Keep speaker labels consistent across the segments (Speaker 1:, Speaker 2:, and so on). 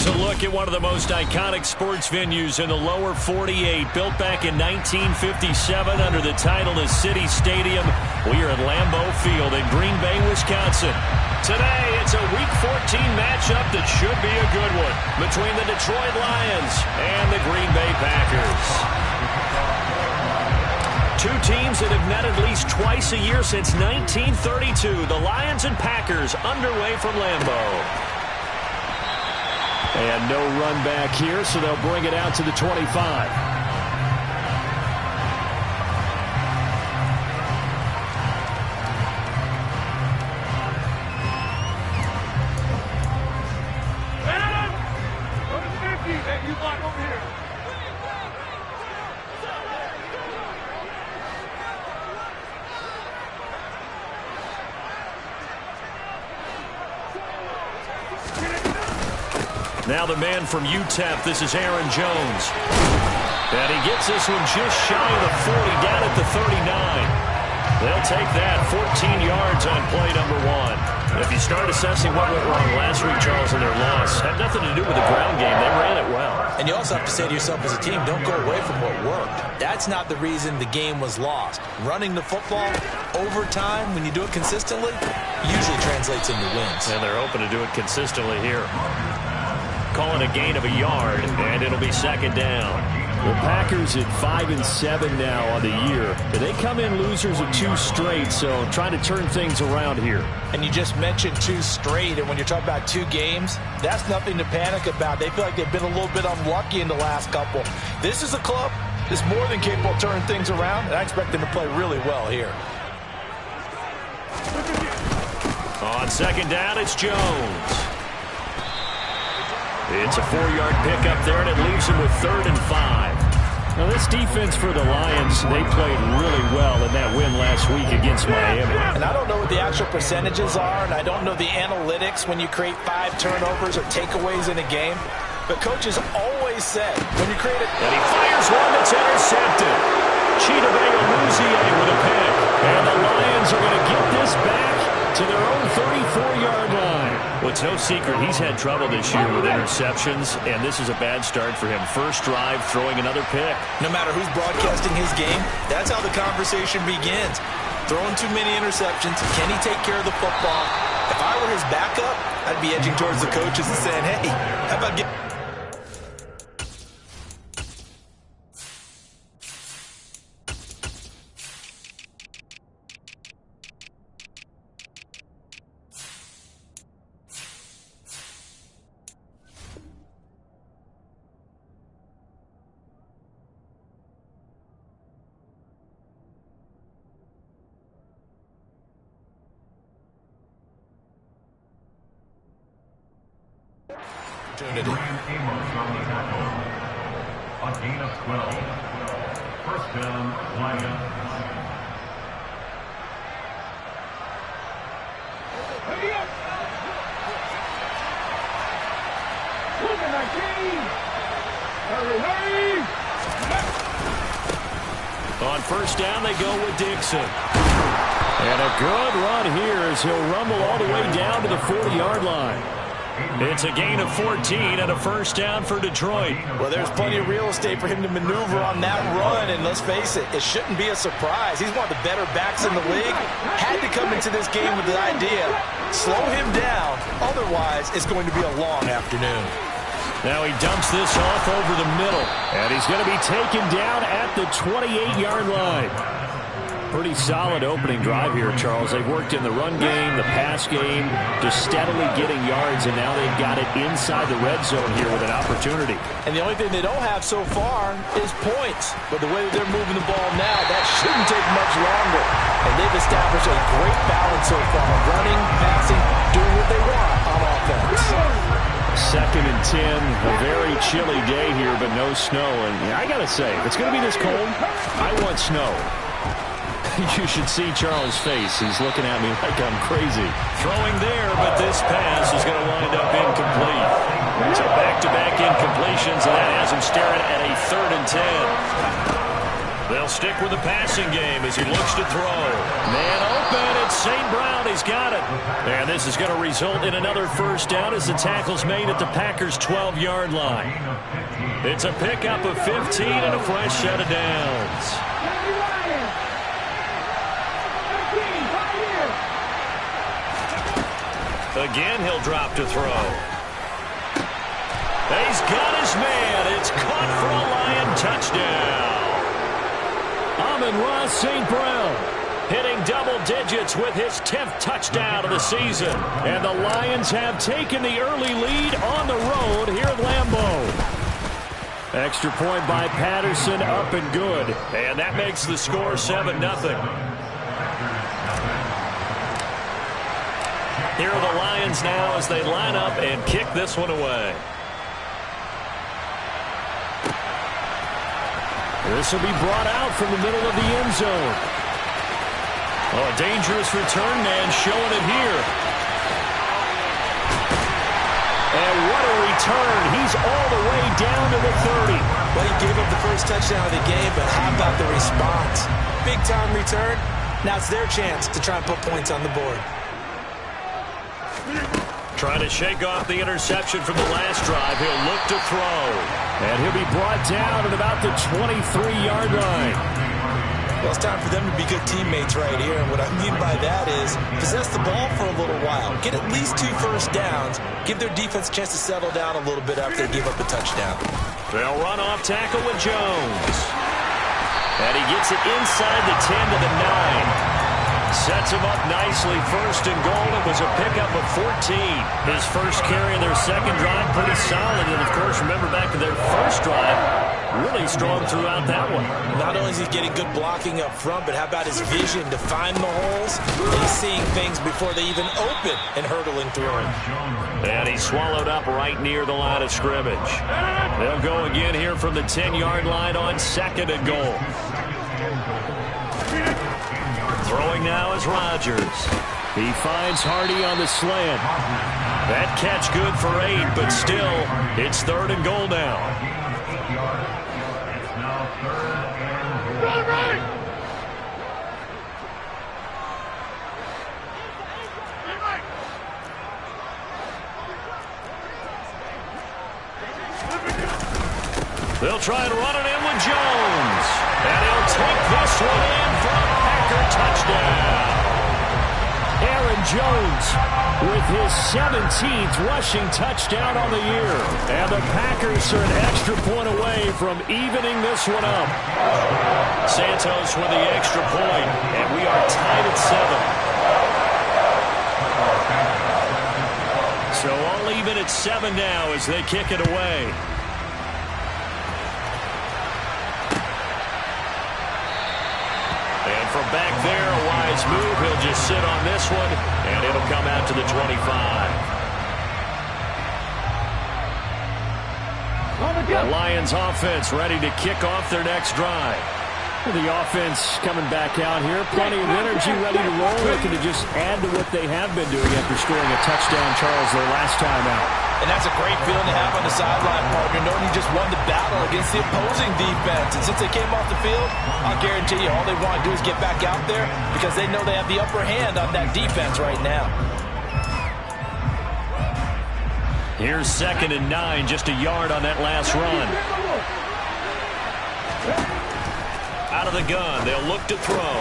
Speaker 1: Here's a look at one of the most iconic sports venues in the lower 48, built back in 1957 under the title of City Stadium. We are at Lambeau Field in Green Bay, Wisconsin. Today, it's a Week 14 matchup that should be a good one between the Detroit Lions and the Green Bay Packers. Two teams that have met at least twice a year since 1932. The Lions and Packers underway from Lambeau. And no run back here, so they'll bring it out to the 25. Now the man from UTEP, this is Aaron Jones. And he gets this one just shy of the 40, down at the 39. They'll take that, 14 yards on play number one. If you start assessing what went wrong last week, Charles, in their loss, had nothing to do with the ground game. They ran it well.
Speaker 2: And you also have to say to yourself as a team, don't go away from what worked. That's not the reason the game was lost. Running the football over time, when you do it consistently, usually translates into wins.
Speaker 1: And they're open to do it consistently here. Calling a gain of a yard, and it'll be second down. The Packers at 5-7 now on the year. They come in losers of 2 straight, so trying to turn things around here.
Speaker 2: And you just mentioned 2 straight, and when you're talking about 2 games, that's nothing to panic about. They feel like they've been a little bit unlucky in the last couple. This is a club that's more than capable of turning things around, and I expect them to play really well here.
Speaker 1: On second down, it's Jones. It's a 4-yard pickup there, and it leaves him with 3rd and 5. Now, this defense for the Lions, they played really well in that win last week against Miami.
Speaker 2: And I don't know what the actual percentages are, and I don't know the analytics when you create 5 turnovers or takeaways in a game. But coaches always said, when you create it...
Speaker 1: And he fires one that's intercepted. Cheetah with a pick. And the Lions are going to get this back to their own 34-yard line. Well, it's no secret he's had trouble this year with interceptions, and this is a bad start for him. First drive, throwing another pick.
Speaker 2: No matter who's broadcasting his game, that's how the conversation begins. Throwing too many interceptions, can he take care of the football? If I were his backup, I'd be edging towards the coaches and saying, hey, how about getting... opportunity.
Speaker 3: A gain of 12. First down, Lions.
Speaker 1: On first down, they go with Dixon. And a good run here as he'll rumble all the way down to the 40-yard line. It's a gain of 14 and a first down for Detroit.
Speaker 2: Well, there's plenty of real estate for him to maneuver on that run, and let's face it, it shouldn't be a surprise. He's one of the better backs in the league. Had to come into this game with the idea, slow him down, otherwise it's going to be a long afternoon.
Speaker 1: Now he dumps this off over the middle, and he's going to be taken down at the 28-yard line. Pretty solid opening drive here, Charles. They've worked in the run game, the pass game, just steadily getting yards, and now they've got it inside the red zone here with an opportunity.
Speaker 2: And the only thing they don't have so far is points. But the way that they're moving the ball now, that shouldn't take much longer. And they've established a great balance so far, running, passing, doing what they want on offense.
Speaker 1: Second and 10, a very chilly day here, but no snow. And I got to say, if it's going to be this cold, I want snow. You should see Charles' face. He's looking at me like I'm crazy. Throwing there, but this pass is going to wind up incomplete. So back-to-back incompletions, and that has him staring at a 3rd and 10. They'll stick with the passing game as he looks to throw. Man open, it's St. Brown. He's got it. And this is going to result in another first down as the tackle's made at the Packers' 12-yard line. It's a pickup of 15 and a fresh set of downs. Again, he'll drop to throw. He's got his man. It's caught for a Lion touchdown. Amon-Ra St. Brown hitting double digits with his 10th touchdown of the season. And the Lions have taken the early lead on the road here at Lambeau. Extra point by Patterson, up and good. And that makes the score 7-0. Here are the Lions now as they line up and kick this one away. This will be brought out from the middle of the end zone. Oh, a dangerous return man showing it here. And what a return. He's all the way down to the 30.
Speaker 2: Well, he gave up the first touchdown of the game, but how about the response? Big-time return. Now it's their chance to try and put points on the board.
Speaker 1: Trying to shake off the interception from the last drive. He'll look to throw. And he'll be brought down at about the 23-yard line.
Speaker 2: Well, it's time for them to be good teammates right here. And what I mean by that is possess the ball for a little while. Get at least 2 first downs. Give their defense a chance to settle down a little bit after they give up a touchdown.
Speaker 1: They'll run off tackle with Jones. And he gets it inside the 10 to the 9. Sets him up nicely. First and goal. It was a pickup of 14. His first carry of their second drive, pretty solid. And, of course, remember back to their first drive, really strong throughout that one.
Speaker 2: Not only is he getting good blocking up front, but how about his vision to find the holes? He's seeing things before they even open and hurdling through them.
Speaker 1: And he's swallowed up right near the line of scrimmage. They'll go again here from the 10-yard line on second and goal. Throwing now is Rodgers. He finds Hardy on the slant. That catch good for 8, but still, it's third and goal now.
Speaker 3: It's now third and goal.
Speaker 1: They'll try and run it in with Jones. And he'll take this one in for a Packer touchdown. Aaron Jones with his 17th rushing touchdown on the year. And the Packers are an extra point away from evening this one up. Santos with the extra point, and we are tied at 7. So all even at 7 now as they kick it away. And from back there, a wise move. He'll just sit on this one, and it'll come out to the 25. The Lions offense ready to kick off their next drive. The offense coming back out here. Plenty of energy, ready to roll. Looking to just add to what they have been doing after scoring a touchdown, Charles, their last time out.
Speaker 2: And that's a great feeling to have on the sideline, partner, knowing you just won the battle against the opposing defense. And since they came off the field, I'll guarantee you all they want to do is get back out there because they know they have the upper hand on that defense right now.
Speaker 1: Here's second and 9, just a yard on that last run. Out of the gun, they'll look to throw.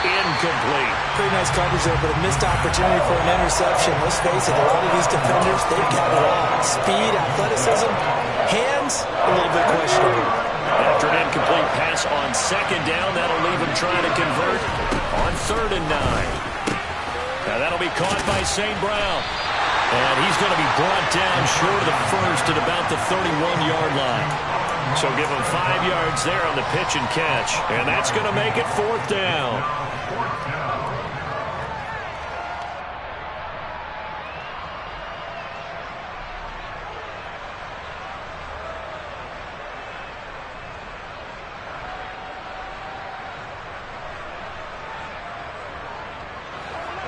Speaker 1: Incomplete.
Speaker 2: Pretty nice coverage there, but a missed opportunity for an interception. Let's face it, a lot of these defenders, they've got it all. Speed, athleticism, hands, a little bit questionable.
Speaker 1: After an incomplete pass on second down, that'll leave him trying to convert on third and 9. Now that'll be caught by St. Brown. And he's going to be brought down short of the first at about the 31-yard line. So give him 5 yards there on the pitch and catch. And that's going to make it fourth down.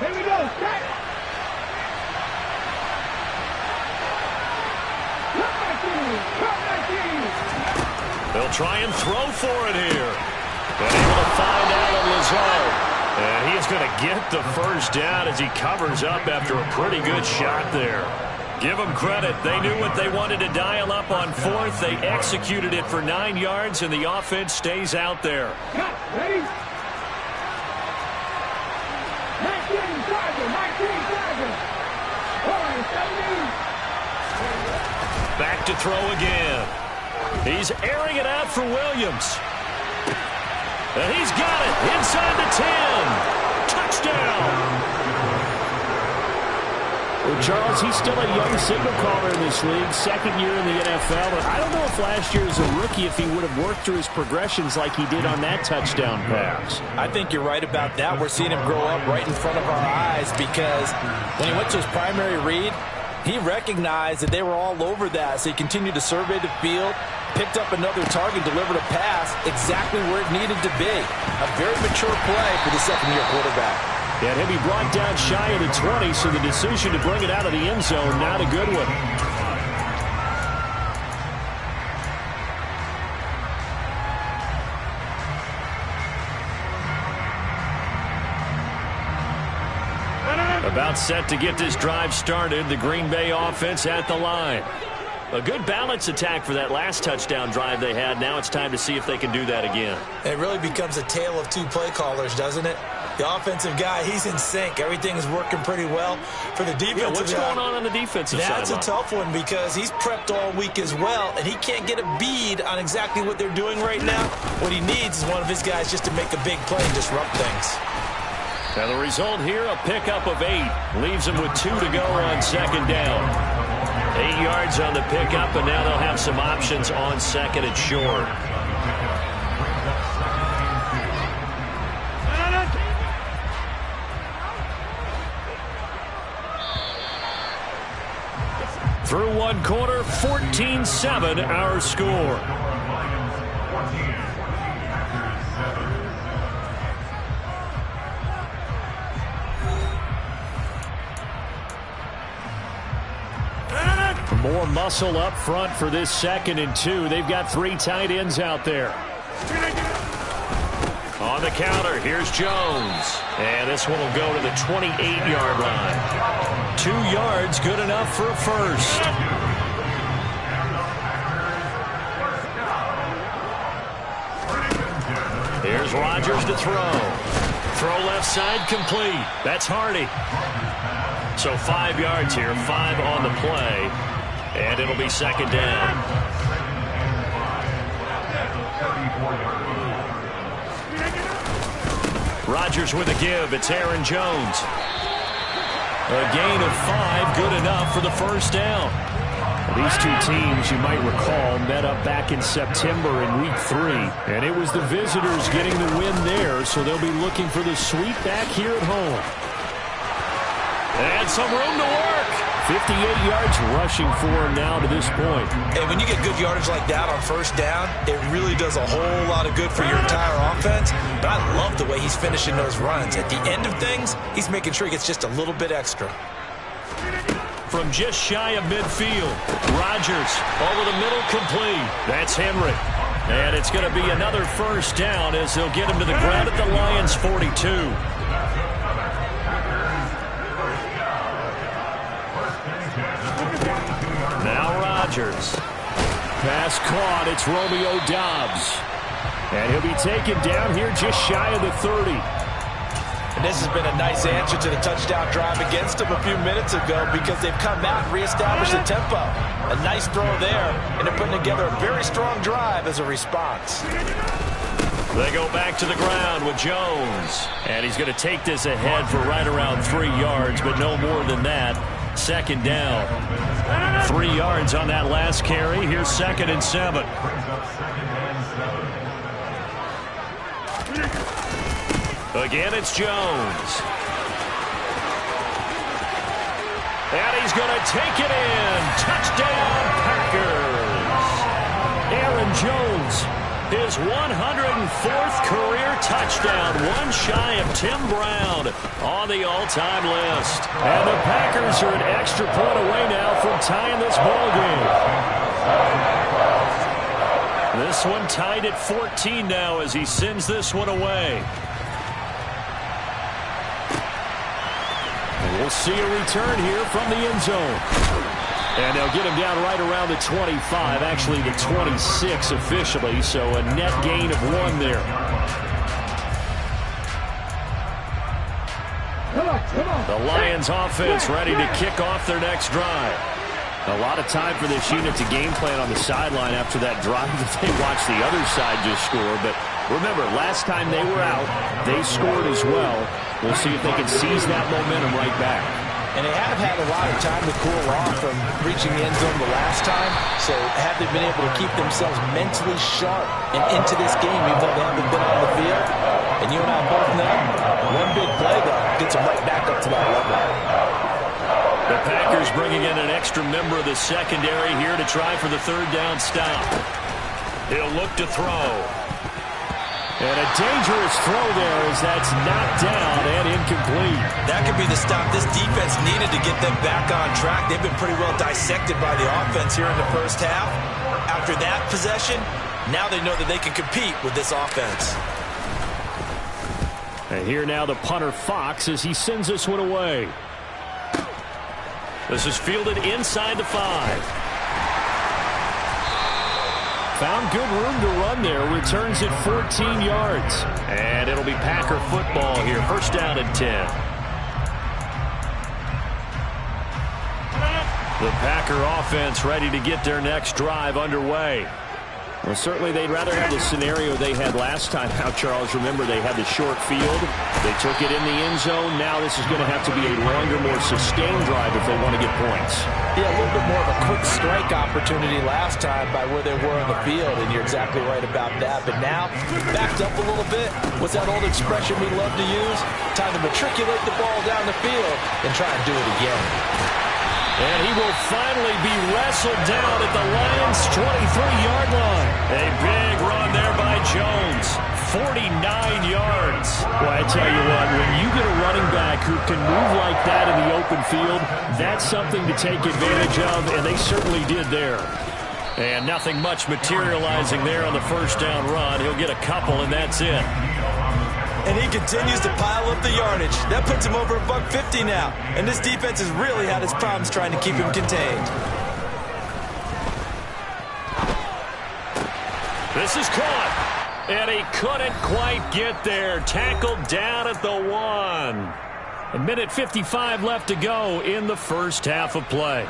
Speaker 4: Here we go.
Speaker 1: They'll try and throw for it here. And able to find Alan Lazard. And he is going to get the first down as he covers up after a pretty good shot there. Give them credit. They knew what they wanted to dial up on fourth. They executed it for 9 yards, and the offense stays out there.
Speaker 4: Cut. Ready? 19 Chargers. 19 Chargers. 17.
Speaker 1: Back to throw again. He's airing it out for Williams. And he's got it inside the 10. Touchdown.
Speaker 5: Well, Charles, he's still a young signal caller in this league, second year in the NFL. But I don't know if last year as a rookie if he would have worked through his progressions like he did on that touchdown pass.
Speaker 2: I think you're right about that. We're seeing him grow up right in front of our eyes because when he went to his primary read, he recognized that they were all over that. So he continued to survey the field, picked up another target, delivered a pass exactly where it needed to be. A very mature play for the second-year quarterback.
Speaker 5: And he'll be brought down shy of the 20, so the decision to bring it out of the end zone, not a good one.
Speaker 1: About set to get this drive started, the Green Bay offense at the line. A good balance attack for that last touchdown drive they had. Now it's time to see if they can do that again.
Speaker 2: It really becomes a tale of two play callers, doesn't it? The offensive guy, he's in sync. Everything is working pretty well. For the defensive
Speaker 1: guy, what's going on the defensive side?
Speaker 2: That's a tough one because he's prepped all week as well, and he can't get a bead on exactly what they're doing right now. What he needs is one of his guys just to make a big play and disrupt things.
Speaker 1: And the result here, a pickup of 8. Leaves them with 2 to go on second down. 8 yards on the pickup, and now they'll have some options on second and short. Through one quarter, 14-7 our score. More muscle up front for this 2nd and 2. They've got 3 tight ends out there. On the counter, here's Jones. And this one will go to the 28-yard line. 2 yards, good enough for a first. Here's Rodgers to throw. Throw left side, complete. That's Hardy. So 5 yards here, 5 on the play. And it'll be second down. Rodgers with a give. It's Aaron Jones. A gain of 5, good enough for the first down.
Speaker 5: These two teams, you might recall, met up back in September in Week 3. And it was the visitors getting the win there, so they'll be looking for the sweep back here at home.
Speaker 1: And some room to work.
Speaker 5: 58 yards rushing for him now to this point.
Speaker 2: And when you get good yardage like that on first down, it really does a whole lot of good for your entire offense. But I love the way he's finishing those runs. At the end of things, he's making sure he gets just a little bit extra.
Speaker 1: From just shy of midfield, Rodgers over the middle, complete. That's Henry. And it's going to be another first down as they'll get him to the ground at the Lions' 42. Now Rodgers.
Speaker 5: Pass caught. It's Romeo Doubs. And he'll be taken down here just shy of the 30.
Speaker 2: And this has been a nice answer to the touchdown drive against him a few minutes ago because they've come out and reestablished the tempo. A nice throw there, and they're putting together a very strong drive as a response.
Speaker 1: They go back to the ground with Jones. And he's going to take this ahead for right around 3 yards, but no more than that. Second down. 3 yards on that last carry. Here's 2nd and 7. Again, it's Jones. And he's going to take it in. Touchdown, Packers. Aaron Jones, his 104th career touchdown, one shy of Tim Brown on the all-time list.
Speaker 5: And the Packers are an extra point away now from tying this ball game.
Speaker 1: This one tied at 14 now as he sends this one away. And we'll see a return here from the end zone. And they'll get him down right around the 25, actually the 26 officially, so a net gain of 1 there. The Lions offense ready to kick off their next drive. A lot of time for this unit to game plan on the sideline after that drive that they watched the other side just score. But remember, last time they were out, they scored as well. We'll see if they can seize that momentum right back.
Speaker 2: And they have had a lot of time to cool off from reaching the end zone the last time. So have they been able to keep themselves mentally sharp and into this game, even though they haven't been on the field? And you and I both know, one big play, though, gets them right back up to that level.
Speaker 1: The Packers bringing in an extra member of the secondary here to try for the third down stop. He'll look to throw. And a dangerous throw there as that's knocked down and incomplete.
Speaker 2: That could be the stop this defense needed to get them back on track. They've been pretty well dissected by the offense here in the first half. After that possession, now they know that they can compete with this offense.
Speaker 5: And here now the punter Fox as he sends this one away.
Speaker 1: This is fielded inside the 5.
Speaker 5: Found good room to run there. Returns it 14 yards.
Speaker 1: And it'll be Packer football here. First down and 10. The Packer offense ready to get their next drive underway.
Speaker 5: Well, certainly they'd rather have the scenario they had last time out, Charles. Remember, they had the short field. They took it in the end zone. Now this is going to have to be a longer, more sustained drive if they want to get points.
Speaker 2: Yeah, a little bit more of a quick strike opportunity last time by where they were on the field, and you're exactly right about that. But now, backed up a little bit. What's that old expression we love to use? Time to matriculate the ball down the field and try and do it again.
Speaker 1: And he will finally be wrestled down at the Lions' 23-yard line. A big run there by Jones. 49 yards.
Speaker 5: Well, I tell you what, when you get a running back who can move like that in the open field, that's something to take advantage of, and they certainly did there.
Speaker 1: And nothing much materializing there on the first down run. He'll get a couple, and that's it.
Speaker 2: And he continues to pile up the yardage. That puts him over $150 now. And this defense has really had its problems trying to keep him contained.
Speaker 1: This is caught. And he couldn't quite get there. Tackled down at the 1. A minute 55 left to go in the first half of play.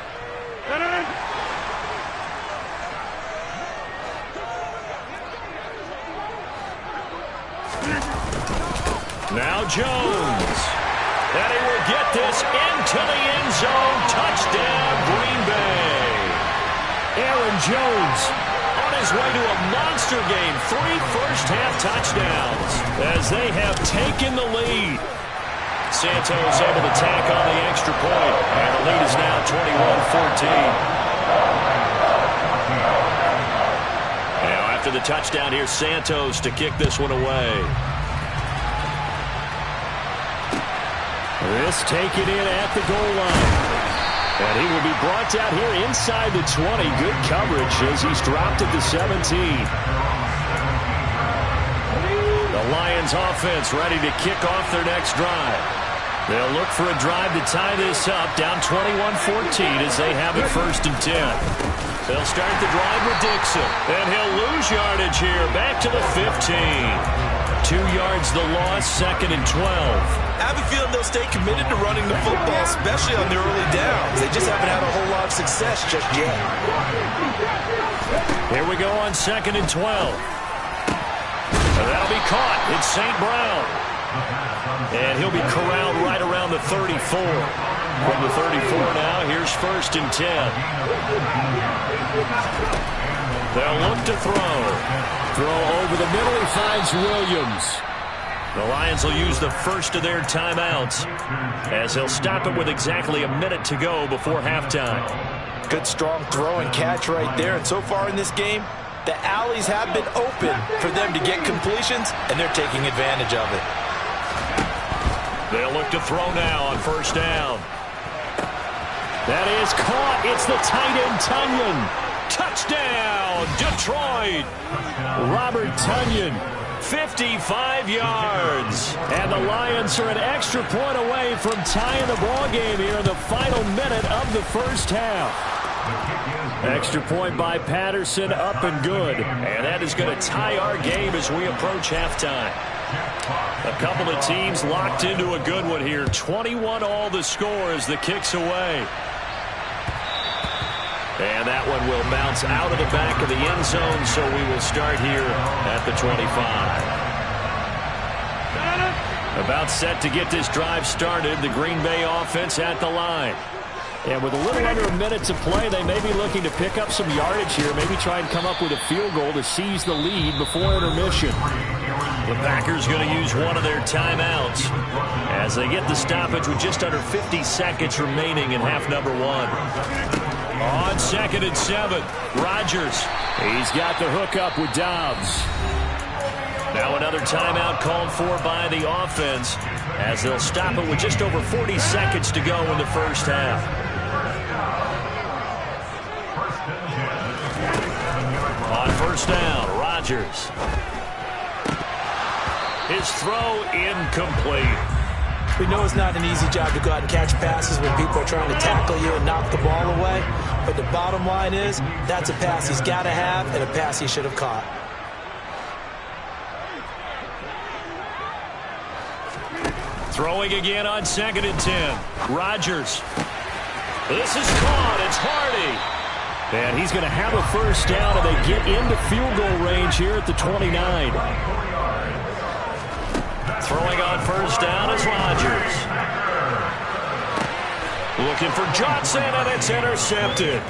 Speaker 1: Now Jones. And he will get this into the end zone. Touchdown, Green Bay.
Speaker 5: Aaron Jones
Speaker 1: on his way to a monster game. 3 first-half touchdowns as they have taken the lead. Santos able to tack on the extra point. And the lead is now 21-14. Now after the touchdown, here's Santos to kick this one away.
Speaker 5: This taken in at the goal line. And he will be brought down here inside the 20. Good coverage as he's dropped at the 17.
Speaker 1: The Lions offense ready to kick off their next drive. They'll look for a drive to tie this up, down 21-14 as they have it first and 10. They'll start the drive with Dixon, and he'll lose yardage here, back to the 15. 2 yards the loss, second and 12.
Speaker 2: I have a feeling they'll stay committed to running the football, especially on the early downs. They just haven't had a whole lot of success just yet.
Speaker 1: Here we go on second and 12. And that'll be caught. It's St. Brown. And he'll be corralled right around the 34. From the 34 now, here's first and 10. They'll look to throw.
Speaker 5: Throw over the middle, he finds Williams.
Speaker 1: The Lions will use the first of their timeouts as they'll stop it with exactly a minute to go before halftime.
Speaker 2: Good strong throw and catch right there. And so far in this game, the alleys have been open for them to get completions, and they're taking advantage of it.
Speaker 1: They'll look to throw now on first down.
Speaker 5: That is caught. It's the tight end, Tunyon.
Speaker 1: Touchdown, Detroit. Robert Tonyan, 55 yards. And the Lions are an extra point away from tying the ball game here in the final minute of the first half. Extra point by Patterson, up and good. And that is going to tie our game as we approach halftime. A couple of teams locked into a good one here. 21 all the score as the kick's away. And that one will bounce out of the back of the end zone, so we will start here at the 25. About set to get this drive started, the Green Bay offense at the line. And with a little under a minute to play, they may be looking to pick up some yardage here, maybe try and come up with a field goal to seize the lead before intermission. The Packers going to use one of their timeouts as they get the stoppage with just under 50 seconds remaining in half number one. On 2nd and 7, Rodgers. He's got the hookup with Dobbs. Now another timeout called for by the offense as they'll stop it with just over 40 seconds to go in the first half. On first down, Rodgers. His throw incomplete.
Speaker 2: We know it's not an easy job to go out and catch passes when people are trying to tackle you and knock the ball away. But the bottom line is, that's a pass he's got to have and a pass he should have caught.
Speaker 1: Throwing again on 2nd and 10. Rodgers. This is caught. It's Hardy. And he's going to have a first down, and they get into field goal range here at the 29. Throwing on first down is Rodgers. Looking for Johnson, and it's intercepted.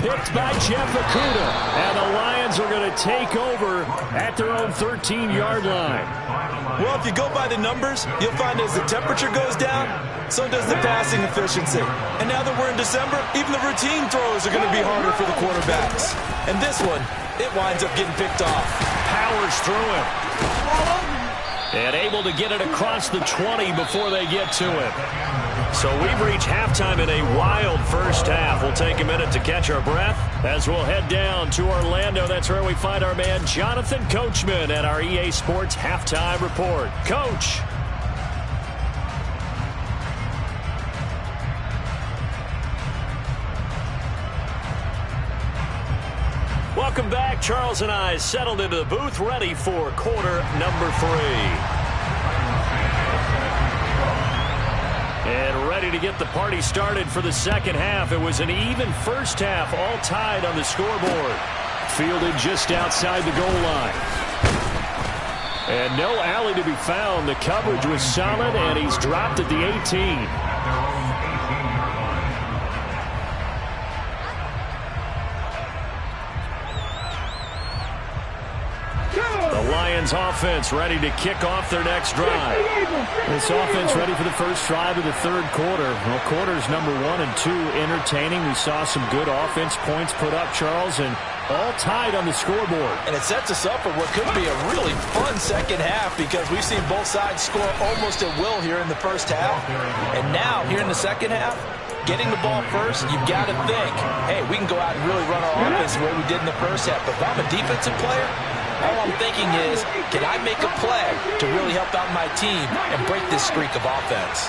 Speaker 1: Picked by Jeff Okudah. And the Lions are going to take over at their own 13-yard line.
Speaker 2: Well, if you go by the numbers, you'll find as the temperature goes down, so does the passing efficiency. And now that we're in December, even the routine throws are going to be harder for the quarterbacks. And this one, it winds up getting picked off.
Speaker 1: Powers through it. And able to get it across the 20 before they get to it. So we've reached halftime in a wild first half. We'll take a minute to catch our breath as we'll head down to Orlando. That's where we find our man Jonathan Coachman at our EA Sports Halftime Report. Coach. Welcome back. Charles and I settled into the booth, ready for quarter number 3. And ready to get the party started for the second half. It was an even first half, all tied on the scoreboard. Fielded just outside the goal line. And no alley to be found. The coverage was solid, and he's dropped at the 18. The Lions offense ready to kick off their next drive. This offense ready for the first drive of the third quarter. Well, quarters number 1 and 2 entertaining. We saw some good offense points put up, Charles, and all tied on the scoreboard.
Speaker 2: And it sets us up for what could be a really fun second half because we've seen both sides score almost at will here in the first half. And now, here in the second half, getting the ball first, you've got to think, hey, we can go out and really run our offense the way we did in the first half. But if I'm a defensive player, all I'm thinking is, can I make a play to really help out my team and break this streak of offense?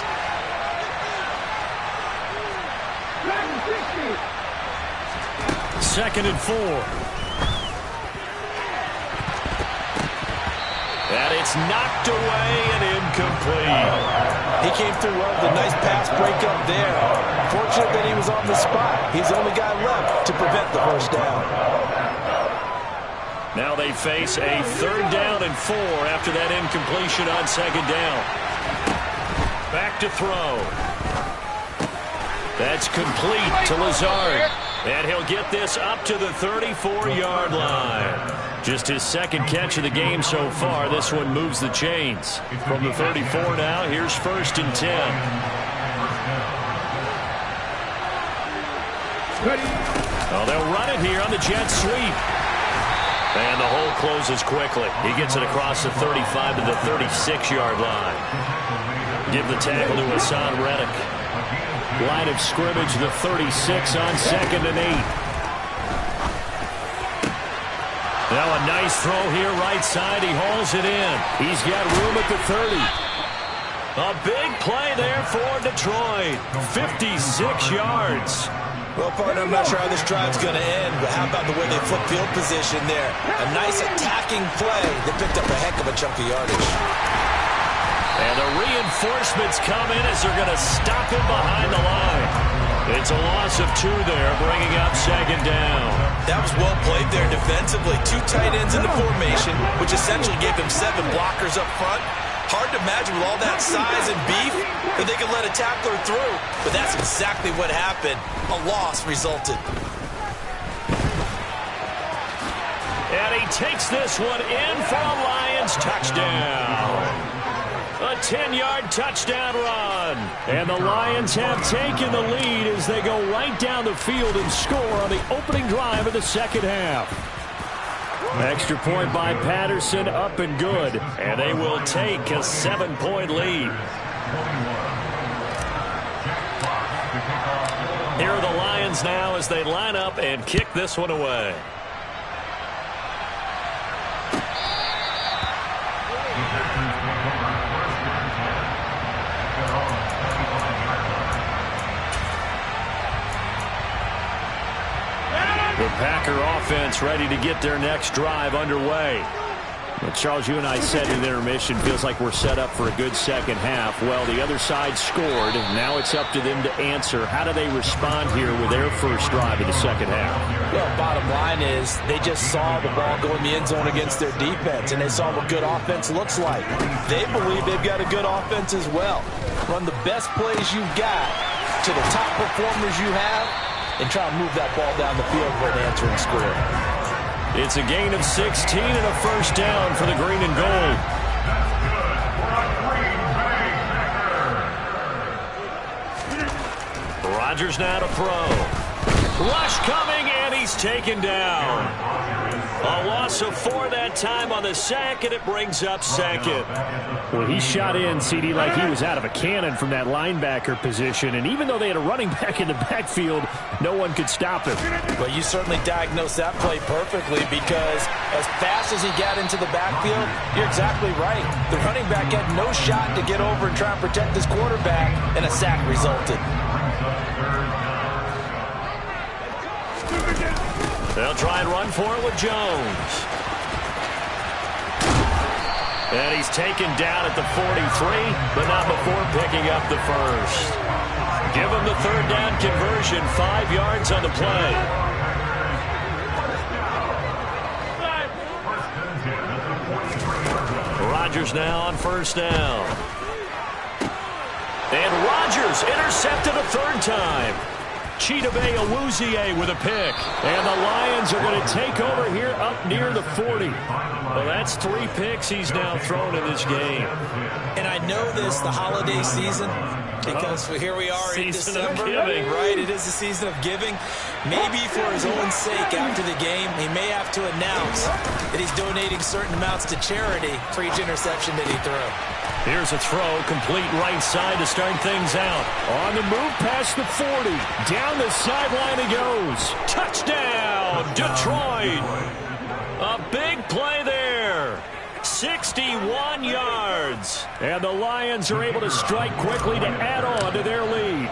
Speaker 1: Second and 4. And it's knocked away and incomplete.
Speaker 2: He came through well with a nice pass breakup there. Fortunate that he was on the spot. He's the only guy left to prevent the first down.
Speaker 1: Now they face a 3rd down and 4 after that incompletion on 2nd down. Back to throw. That's complete to Lazard. And he'll get this up to the 34-yard line. Just his second catch of the game so far. This one moves the chains. From the 34 now, here's 1st and 10. Oh, they'll run it here on the jet sweep. And the hole closes quickly. He gets it across the 35 to the 36-yard line. Give the tackle to Hassan Reddick. Line of scrimmage, the 36 on 2nd and 8. Now a nice throw here right side. He hauls it in. He's got room at the 30. A big play there for Detroit. 56 yards.
Speaker 2: Well, partner, I'm not sure how this drive's going to end, but how about the way they flip field position there? A nice attacking play that picked up a heck of a chunk of yardage.
Speaker 1: And the reinforcements come in as they're going to stop him behind the line. It's a loss of 2 there, bringing up second down.
Speaker 2: That was well played there defensively. 2 tight ends in the formation, which essentially gave them 7 blockers up front. Hard to imagine with all that size and beef that they could let a tackler through. But that's exactly what happened. A loss resulted.
Speaker 1: And he takes this one in for a Lions touchdown. A 10-yard touchdown run. And the Lions have taken the lead as they go right down the field and score on the opening drive of the second half. Extra point by Patterson, up and good. And they will take a 7-point lead. Here are the Lions now as they line up and kick this one away. The Packer offense ready to get their next drive underway. Well, Charles, you and I said in intermission, feels like we're set up for a good second half. Well, the other side scored. Now it's up to them to answer. How do they respond here with their first drive of the second half?
Speaker 2: Well, bottom line is they just saw the ball go in the end zone against their defense, and they saw what good offense looks like. They believe they've got a good offense as well. Run the best plays you've got to the top performers you have, and try to move that ball down the field for an answering score.
Speaker 1: It's a gain of 16 and a first down for the green and gold. Rodgers now to throw. Rush coming, and he's taken down. A loss of 4 that time on the sack, and it brings up second.
Speaker 5: Well, he shot in, CD, like he was out of a cannon from that linebacker position. And even though they had a running back in the backfield, no one could stop him.
Speaker 2: Well, you certainly diagnosed that play perfectly, because as fast as he got into the backfield, you're exactly right. The running back had no shot to get over and try and protect his quarterback, and a sack resulted.
Speaker 1: They'll try and run for it with Jones. And he's taken down at the 43, but not before picking up the first. Give him the third down conversion, 5 yards on the play. Rodgers now on first down. And Rodgers intercepted a 3rd time. Chidobe Awuzie with a pick. And the Lions are going to take over here up near the 40. Well, that's 3 picks he's now thrown in this game.
Speaker 2: And I know this, the holiday season, because here we are in December. Right, it is the season of giving. Maybe for his own sake after the game, he may have to announce that he's donating certain amounts to charity for each interception that he threw.
Speaker 1: Here's a throw, complete right side to start things out.
Speaker 5: On the move past the 40. Down the sideline he goes.
Speaker 1: Touchdown, Detroit. A big play there. 61 yards.
Speaker 5: And the Lions are able to strike quickly to add on to their lead.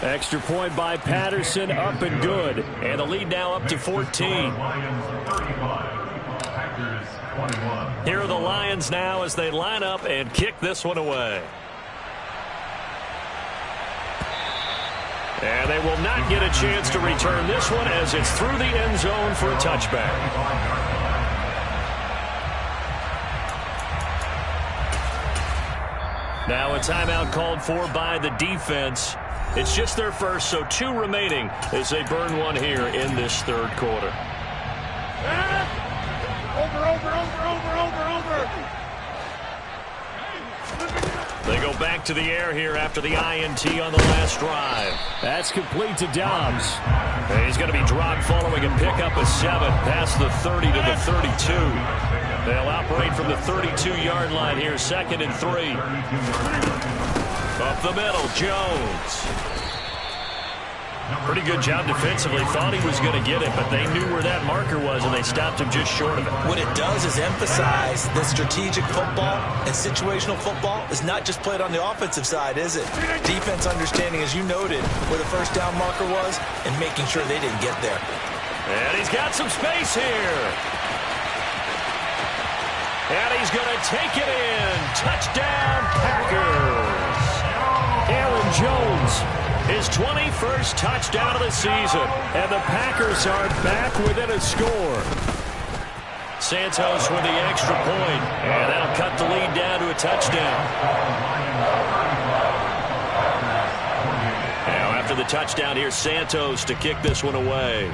Speaker 5: Extra point by Patterson, up and good.
Speaker 1: And the lead now up to 14. Here are the Lions now as they line up and kick this one away. And they will not get a chance to return this one as it's through the end zone for a touchback. Now a timeout called for by the defense. It's just their first, so 2 remaining as they burn one here in this 3rd quarter.
Speaker 4: Over.
Speaker 1: They go back to the air here after the INT on the last drive.
Speaker 5: That's complete to Dobbs.
Speaker 1: And he's going to be dropped following a pickup of 7 past the 30 to the 32. They'll operate from the 32-yard line here, 2nd and 3. Up the middle, Jones. Pretty good job defensively. Thought he was going to get it, but they knew where that marker was, and they stopped him just short of it.
Speaker 2: What it does is emphasize that strategic football and situational football is not just played on the offensive side, is it? Defense understanding, as you noted, where the first down marker was and making sure they didn't get there.
Speaker 1: And he's got some space here. And he's going to take it in. Touchdown, Packers. Aaron Jones, his 21st touchdown of the season. And the Packers are back within a score. Santos with the extra point. And that'll cut the lead down to a touchdown. Now after the touchdown, here's Santos to kick this one away.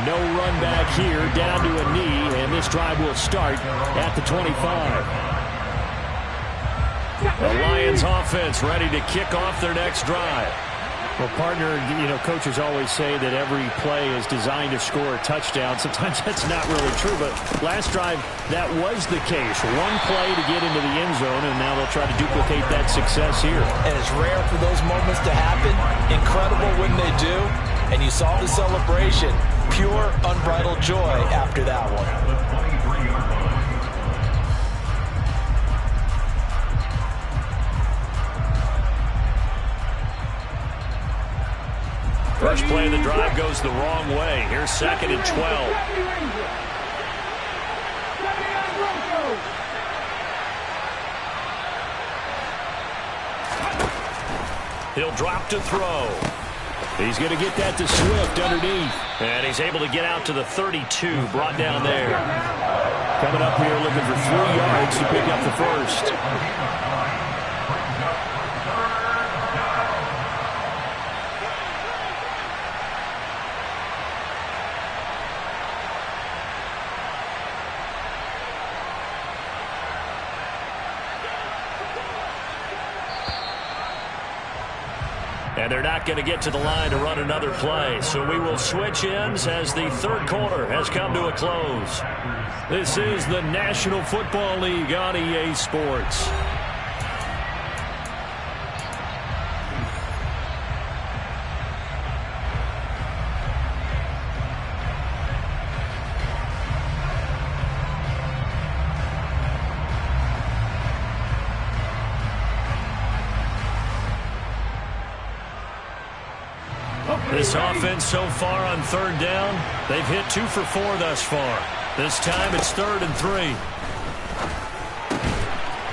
Speaker 1: No run back here, down to a knee, and this drive will start at the 25. The Lions offense ready to kick off their next drive.
Speaker 5: Well, partner, coaches always say that every play is designed to score a touchdown. Sometimes that's not really true, but last drive, that was the case. One play to get into the end zone, and now they'll try to duplicate that success here.
Speaker 2: And it's rare for those moments to happen. Incredible when they do. And you saw the celebration. Pure, unbridled joy after that one.
Speaker 1: First play of the drive goes the wrong way. Here's 2nd and 12. He'll drop to throw. He's going to get that to Swift underneath. And he's able to get out to the 32, brought down there. Coming up here looking for 3 yards to pick up the first. And they're not going to get to the line to run another play. So we will switch ends as the third quarter has come to a close. This is the National Football League on EA Sports. This offense so far on 3rd down, they've hit 2 for 4 thus far. This time it's 3rd and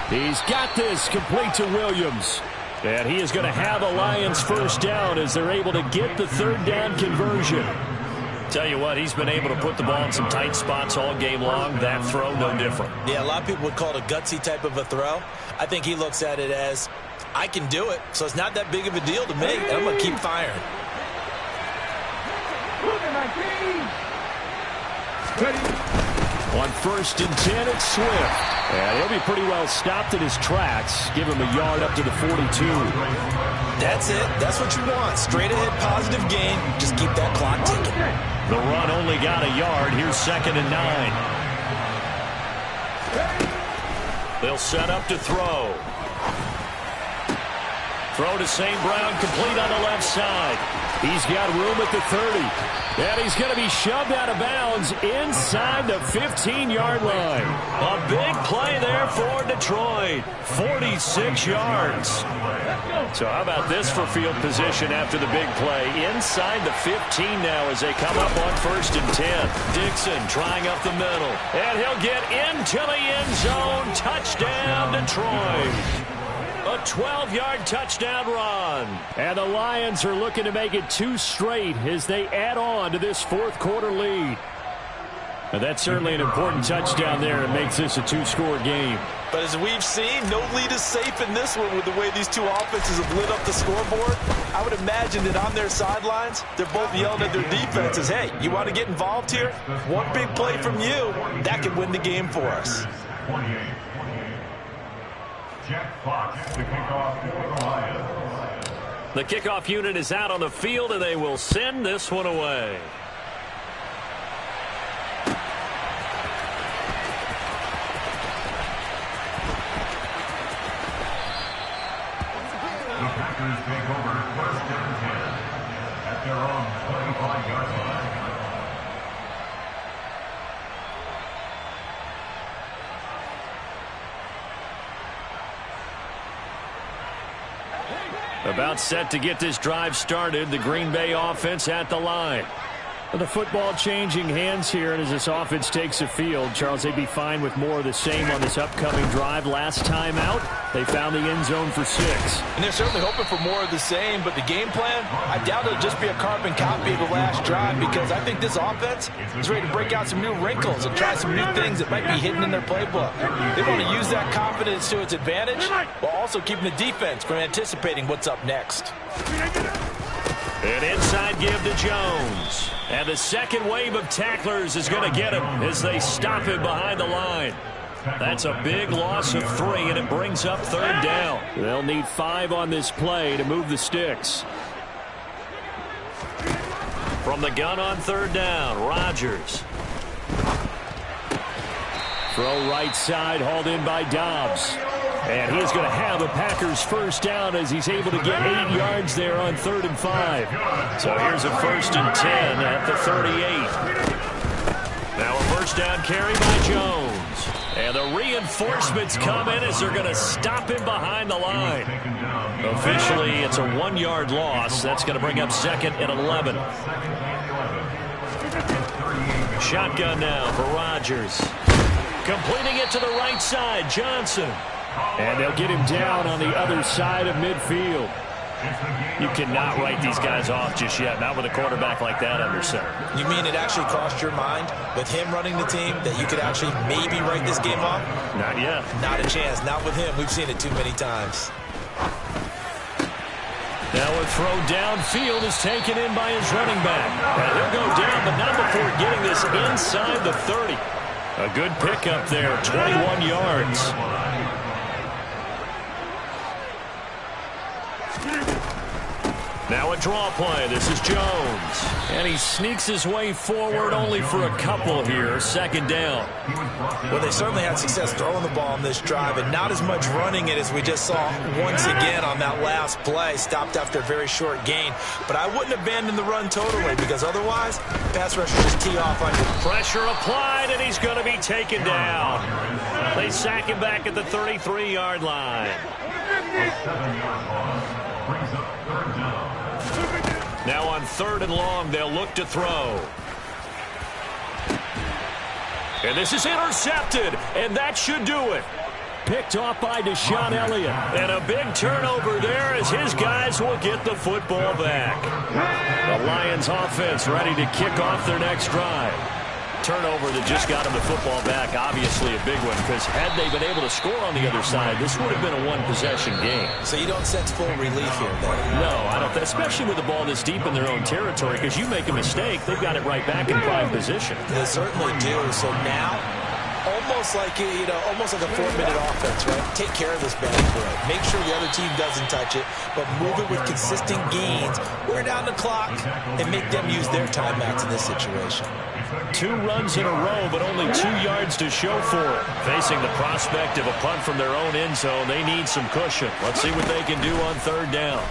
Speaker 1: 3. He's got this complete to Williams. And he is going to have a Lions first down as they're able to get the 3rd down conversion. Tell you what, he's been able to put the ball in some tight spots all game long. That throw, no different.
Speaker 2: Yeah, a lot of people would call it a gutsy type of a throw. I think he looks at it as, I can do it, so it's not that big of a deal to me, and I'm going to keep firing.
Speaker 1: On 1st and 10, it's Swift. And he'll be pretty well stopped in his tracks. Give him a yard up to the 42.
Speaker 2: That's it. That's what you want. Straight ahead positive gain. Just keep that clock ticking.
Speaker 1: The run only got a yard. Here's 2nd and 9. They'll set up to throw. Throw to St. Brown, complete on the left side. He's got room at the 30. And he's going to be shoved out of bounds inside the 15-yard line. A big play there for Detroit. 46 yards. So how about this for field position after the big play? Inside the 15 now as they come up on 1st and 10. Dixon trying up the middle. And he'll get into the end zone. Touchdown, Detroit. A 12-yard touchdown run. And the Lions are looking to make it 2 straight as they add on to this 4th quarter lead. And that's certainly an important touchdown there. It makes this a 2-score game.
Speaker 2: But as we've seen, no lead is safe in this one with the way these two offenses have lit up the scoreboard. I would imagine that on their sidelines, they're both yelling at their defenses, hey, you want to get involved here? One big play from you, that could win the game for us.
Speaker 3: 28. Jack Fox, the kickoff for the Lions.
Speaker 1: The kickoff unit is out on the field, and they will send this one away. About set to get this drive started. The Green Bay offense at the line.
Speaker 5: The football changing hands here, and as this offense takes the field, Charles, they'd be fine with more of the same on this upcoming drive. Last time out, they found the end zone for 6.
Speaker 2: And they're certainly hoping for more of the same, but the game plan, I doubt it'll just be a carbon copy of the last drive, because I think this offense is ready to break out some new wrinkles and try some new things that might be hidden in their playbook. They want to use that confidence to its advantage while also keeping the defense from anticipating what's up next.
Speaker 1: An inside give to Jones. And the second wave of tacklers is going to get him as they stop him behind the line. That's a big loss of 3, and it brings up 3rd down.
Speaker 5: They'll need 5 on this play to move the sticks.
Speaker 1: From the gun on 3rd down, Rodgers.
Speaker 5: Throw right side, hauled in by Dobbs. And he's going to have the Packers first down as he's able to get 8 yards there on 3rd and 5.
Speaker 1: So here's a 1st and 10 at the 38. Now a first down carry by Jones. And the reinforcements come in as they're going to stop him behind the line. Officially, it's a 1-yard loss. That's going to bring up 2nd and 11. Shotgun now for Rodgers. Completing it to the right side, Johnson.
Speaker 5: And they'll get him down on the other side of midfield.
Speaker 1: You cannot write these guys off just yet, not with a quarterback like that under center.
Speaker 2: You mean it actually crossed your mind with him running the team that you could actually maybe write this game off?
Speaker 1: Not yet.
Speaker 2: Not a chance. Not with him. We've seen it too many times.
Speaker 1: Now a throw downfield is taken in by his running back. And he'll go down, but not before getting this inside the 30. A good pickup there, 21 yards. Now a draw play. This is Jones. And he sneaks his way forward only for a couple here. 2nd down.
Speaker 2: Well, they certainly had success throwing the ball on this drive and not as much running it as we just saw once again on that last play. Stopped after a very short gain. But I wouldn't abandon the run totally, because otherwise, pass rushers just tee off on you.
Speaker 1: Pressure applied, and he's going to be taken down. They sack him back at the 33-yard line. Now on 3rd and long, they'll look to throw. And this is intercepted, and that should do it.
Speaker 5: Picked off by Deshaun Elliott.
Speaker 1: And a big turnover there as his guys will get the football back. The Lions offense ready to kick off their next drive. Turnover that just got him the football back, obviously a big one, because had they been able to score on the other side, this would have been a 1-possession game.
Speaker 2: So you don't sense full relief here, though?
Speaker 1: No, I don't, especially with the ball this deep in their own territory, because you make a mistake, they've got it right back in prime position.
Speaker 2: They certainly do. So now, almost like a 4-minute offense, right? Take care of this bad boy. Make sure the other team doesn't touch it, but move it with consistent gains. Wear down the clock and make them use their timeouts in this situation.
Speaker 1: 2 runs in a row, but only 2 yards to show for it. Facing the prospect of a punt from their own end zone, they need some cushion. Let's see what they can do on 3rd down.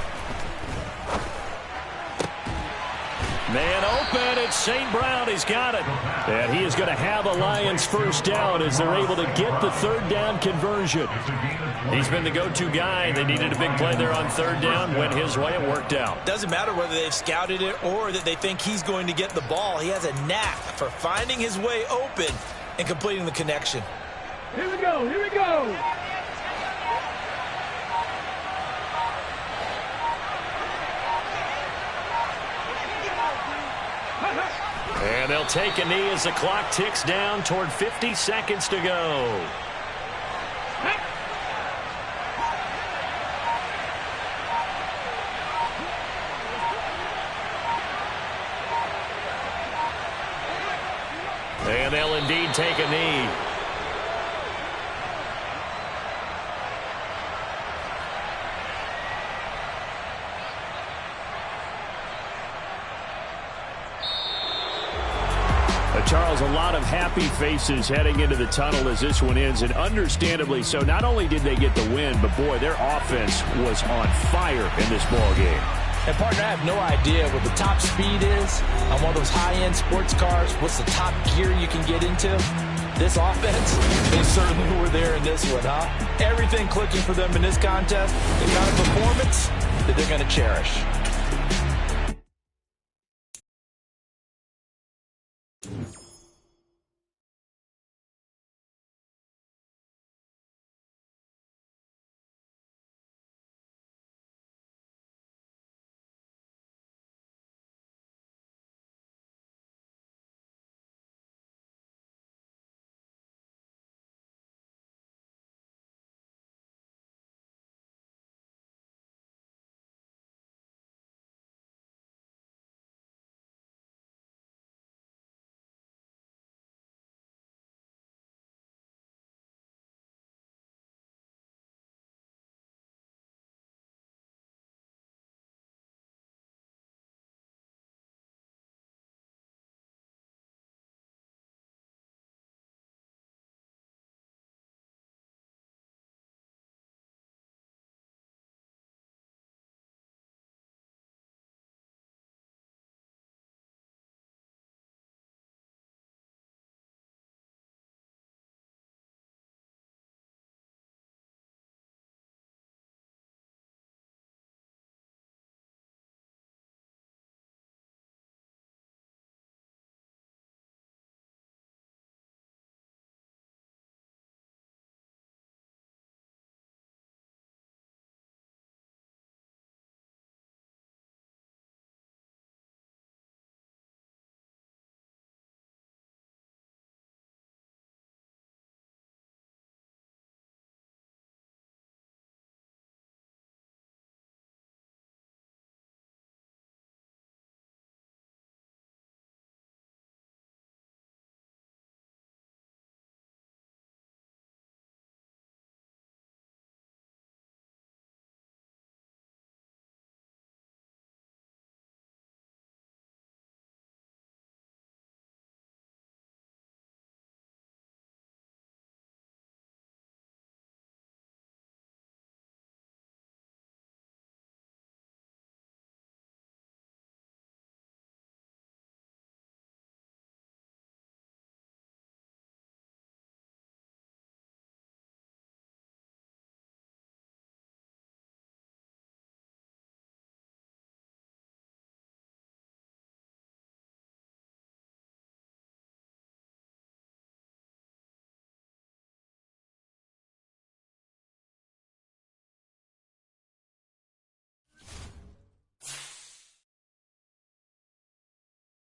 Speaker 1: Man open, it's St. Brown. He's got it.
Speaker 5: And he is going to have a Lions first down as they're able to get the 3rd down conversion.
Speaker 1: He's been the go-to guy. They needed a big play there on 3rd down. Went his way. It worked out.
Speaker 2: Doesn't matter whether they've scouted it or that they think he's going to get the ball. He has a knack for finding his way open and completing the connection.
Speaker 4: Here we go. Here we go.
Speaker 1: And they'll take a knee as the clock ticks down toward 50 seconds to go. And they'll indeed take a knee.
Speaker 5: Charles, a lot of happy faces heading into the tunnel as this one ends, and understandably so. Not only did they get the win, but boy, their offense was on fire in this ball game.
Speaker 2: And partner, I have no idea what the top speed is on one of those high-end sports cars. What's the top gear you can get into? This offense, they certainly were there in this one, huh? Everything clicking for them in this contest. The kind of performance, that they're going to cherish.